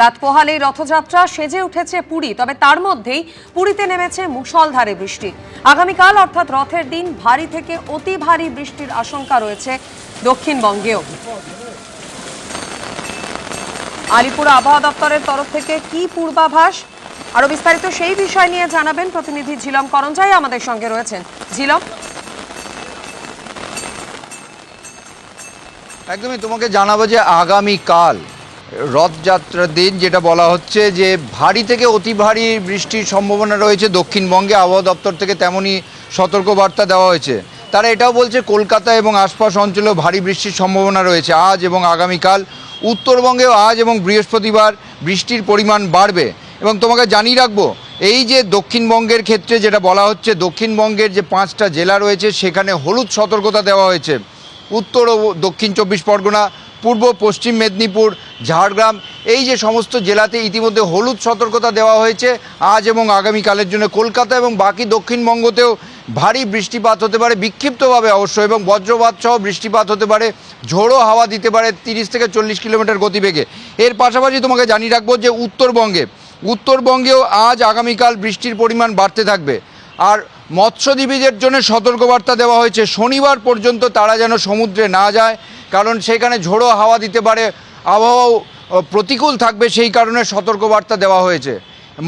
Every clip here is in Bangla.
রাত পোহালেই রথযাত্রা সেজে উঠেছে পুরী, তবে তার মধ্যেই পুরীতে নেমেছে মুষলধারে বৃষ্টি। আগামীকাল অর্থাৎ রথের দিন ভারী থেকে অতি ভারী বৃষ্টির আশঙ্কা রয়েছে দক্ষিণবঙ্গেও। আলিপুর আবহাওয়া দপ্তরের তরফ থেকে কি পূর্বাভাস, আরো বিস্তারিত সেই বিষয় নিয়ে জানাবেন প্রতিনিধি ঝিলম করঞ্জাই আমাদের সঙ্গে রয়েছেন। ঝিলম, একদমই তোমাকে জানাবো যে আগামীকাল রথযাত্রার দিন যেটা বলা হচ্ছে যে ভারী থেকে অতি ভারী বৃষ্টির সম্ভাবনা রয়েছে দক্ষিণবঙ্গে। আবহাওয়া দপ্তর থেকে তেমনই সতর্কবার্তা দেওয়া হয়েছে। তারা এটাও বলছে কলকাতা এবং আশপাশ অঞ্চলেও ভারী বৃষ্টির সম্ভাবনা রয়েছে আজ এবং আগামীকাল। উত্তরবঙ্গেও আজ এবং বৃহস্পতিবার বৃষ্টির পরিমাণ বাড়বে। এবং তোমাকে জানিয়ে রাখবো, এই যে দক্ষিণবঙ্গের ক্ষেত্রে যেটা বলা হচ্ছে, দক্ষিণবঙ্গের যে 5টা জেলা রয়েছে সেখানে হলুদ সতর্কতা দেওয়া হয়েছে। উত্তর ও দক্ষিণ 24 পরগনা, পূর্ব পশ্চিম মেদিনীপুর, ঝাড়গ্রাম, এই যে সমস্ত জেলাতে ইতিমধ্যে হলুদ সতর্কতা দেওয়া হয়েছে আজ এবং আগামীকালের জন্য। কলকাতা এবং বাকি দক্ষিণবঙ্গতেও ভারী বৃষ্টিপাত হতে পারে, বিক্ষিপ্তভাবে অবশ্য, এবং বজ্রপাত সহ বৃষ্টিপাত হতে পারে। ঝোড়ো হাওয়া দিতে পারে 30 থেকে 40 কিলোমিটার গতিবেগে। এর পাশাপাশি তোমাকে জানিয়ে রাখবো যে উত্তরবঙ্গেও আজ আগামীকাল বৃষ্টির পরিমাণ বাড়তে থাকবে। আর মৎস্যজীবীদের জন্য সতর্কবার্তা দেওয়া হয়েছে শনিবার পর্যন্ত তারা যেন সমুদ্রে না যায়, কারণ সেখানে ঝোড়ো হাওয়া দিতে পারে, আবহাওয়াও প্রতিকূল থাকবে, সেই কারণে সতর্কবার্তা দেওয়া হয়েছে।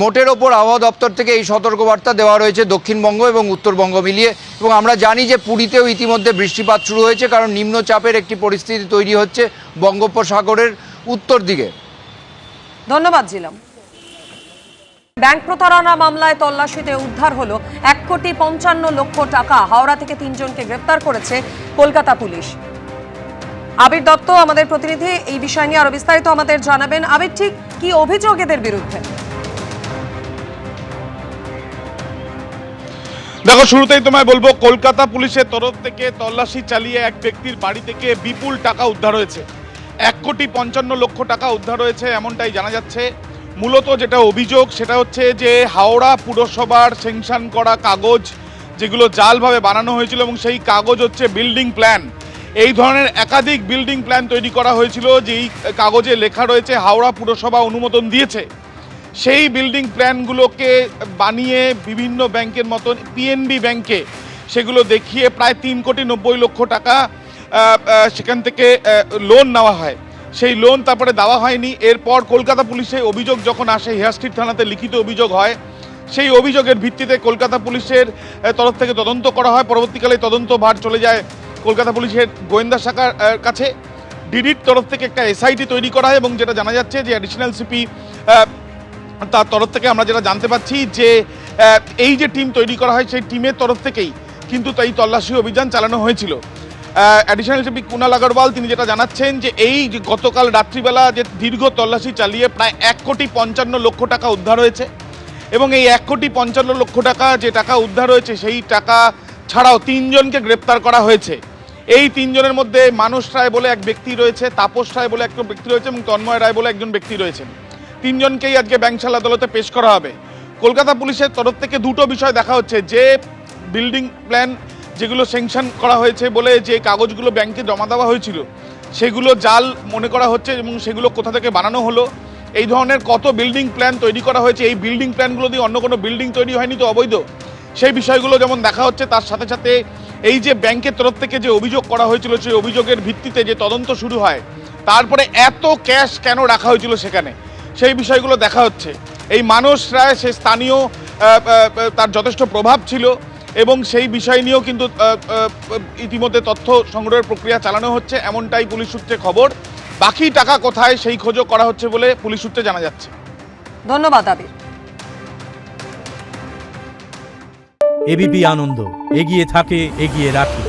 মোটের ওপর আবহাওয়া দপ্তর থেকে এই সতর্কবার্তা দেওয়া রয়েছে দক্ষিণবঙ্গ এবং উত্তরবঙ্গ মিলিয়ে। এবং আমরা জানি যে পুরীতেও ইতিমধ্যে বৃষ্টিপাত শুরু হয়েছে, কারণ নিম্নচাপের একটি পরিস্থিতি তৈরি হচ্ছে বঙ্গোপসাগরের উত্তর দিকে। ধন্যবাদ ঝিলম। ব্যাংক প্রতারণা মামলায় তল্লাশিতে উদ্ধার হলো 1,55,00,000 টাকা। হাওড়া থেকে 3 জনকে গ্রেফতার করেছে কলকাতা পুলিশ। আবির দত্ত আমাদের প্রতিনিধি, এই বিষয় নিয়ে আরো বিস্তারিত আমাদের জানাবেন। আবির, ঠিক কি অভিযোগ এদের বিরুদ্ধে? দেখো, শুরুতেই তোমায় বলবো, কলকাতা পুলিশের তরফ থেকে তল্লাশি চালিয়ে এক ব্যক্তির বাড়ি থেকে বিপুল টাকা উদ্ধার হয়েছে। 1,55,00,000 টাকা উদ্ধার হয়েছে এমনটাই জানা যাচ্ছে। মূলত যেটা অভিযোগ সেটা হচ্ছে যে হাওড়া পুরসভার স্যাংশন করা কাগজ, যেগুলো জালভাবে বানানো হয়েছিল, এবং সেই কাগজ হচ্ছে বিল্ডিং প্ল্যান। এই ধরনের একাধিক বিল্ডিং প্ল্যান তৈরি করা হয়েছিল, যেই কাগজে লেখা রয়েছে হাওড়া পুরসভা অনুমোদন দিয়েছে। সেই বিল্ডিং প্ল্যানগুলোকে বানিয়ে বিভিন্ন ব্যাংকের মতন পিএনবি ব্যাংকে সেগুলো দেখিয়ে প্রায় 3,90,00,000 টাকা সেখান থেকে লোন নেওয়া হয়। সেই লোন তারপরে দেওয়া হয়নি। এরপর কলকাতা পুলিশে অভিযোগ যখন আসে, হেয়ার স্ট্রিট থানাতে লিখিত অভিযোগ হয়, সেই অভিযোগের ভিত্তিতে কলকাতা পুলিশের তরফ থেকে তদন্ত করা হয়। পরবর্তীকালে তদন্ত ভার চলে যায় কলকাতা পুলিশের গোয়েন্দা শাখার কাছে। ডিডির তরফ থেকে একটা এসআইটি তৈরি করা হয়, এবং যেটা জানা যাচ্ছে যে অ্যাডিশনাল সিপি তার তরফ থেকে আমরা যেটা জানতে পাচ্ছি যে এই যে টিম তৈরি করা হয়, সেই টিমের তরফ থেকেই কিন্তু এই তল্লাশি অভিযান চালানো হয়েছিল। অ্যাডিশনাল সিপি কুণাল আগরওয়াল তিনি যেটা জানাচ্ছেন যে এই যে গতকাল রাত্রিবেলা যে দীর্ঘ তল্লাশি চালিয়ে প্রায় 1,55,00,000 টাকা উদ্ধার হয়েছে, এবং এই 1,55,00,000 টাকা যে টাকা উদ্ধার হয়েছে সেই টাকা ছাড়াও 3 জনকে গ্রেপ্তার করা হয়েছে। এই 3 জনের মধ্যে মানস রায় বলে এক ব্যক্তি রয়েছে, তাপস রায় বলে একজন ব্যক্তি রয়েছে, এবং তন্ময় রায় বলে একজন ব্যক্তি রয়েছেন। 3 জনকেই আজকে ব্যাংশাল আদালতে পেশ করা হবে। কলকাতা পুলিশের তরফ থেকে দুটো বিষয় দেখা হচ্ছে, যে বিল্ডিং প্ল্যান যেগুলো স্যাংশন করা হয়েছে বলে যে কাগজগুলো ব্যাংকে জমা দেওয়া হয়েছিল সেগুলো জাল মনে করা হচ্ছে, এবং সেগুলো কোথা থেকে বানানো হলো, এই ধরনের কত বিল্ডিং প্ল্যান তৈরি করা হয়েছে, এই বিল্ডিং প্ল্যানগুলো দিয়ে অন্য কোনো বিল্ডিং তৈরি হয়নি তো অবৈধ, সেই বিষয়গুলো যেমন দেখা হচ্ছে। তার সাথে সাথে এই যে ব্যাংকের তরফ থেকে যে অভিযোগ করা হয়েছিল, সেই অভিযোগের ভিত্তিতে যে তদন্ত শুরু হয়, তারপরে এত ক্যাশ কেন রাখা হয়েছিল সেখানে, সেই বিষয়গুলো দেখা হচ্ছে। এই মানস রায় সে স্থানীয়, তার যথেষ্ট প্রভাব ছিল, এবং সেই বিষয় নিয়েও কিন্তু ইতিমধ্যে তথ্য সংগ্রহের প্রক্রিয়া চালানো হচ্ছে, এমনটাই পুলিশ সূত্রে খবর। বাকি টাকা কোথায় সেই খোঁজও করা হচ্ছে বলে পুলিশ সূত্রে জানা যাচ্ছে। ধন্যবাদ আবির। এবিপি আনন্দ, এগিয়ে থাকে, এগিয়ে রাখে।